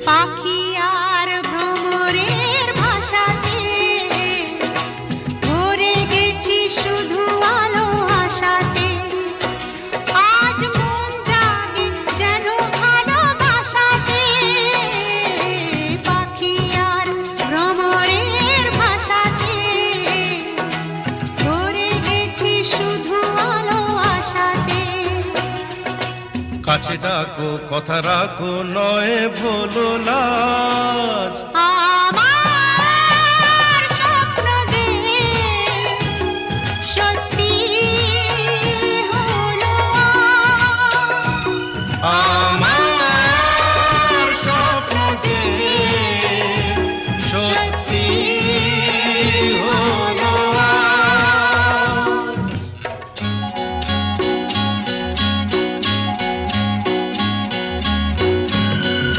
পাখি আর ভ্রমরের ভাষাতে ভরে গেছি শুধু আলো আশাতে। আজ মন জাগে যেন ভালোবাসাতে, পাখি আর ভ্রমরের ভাষাতে ভরে গেছি শুধু আলো আশাতে। কাছে ডাকো কথা রাখো নয় ভোলো না,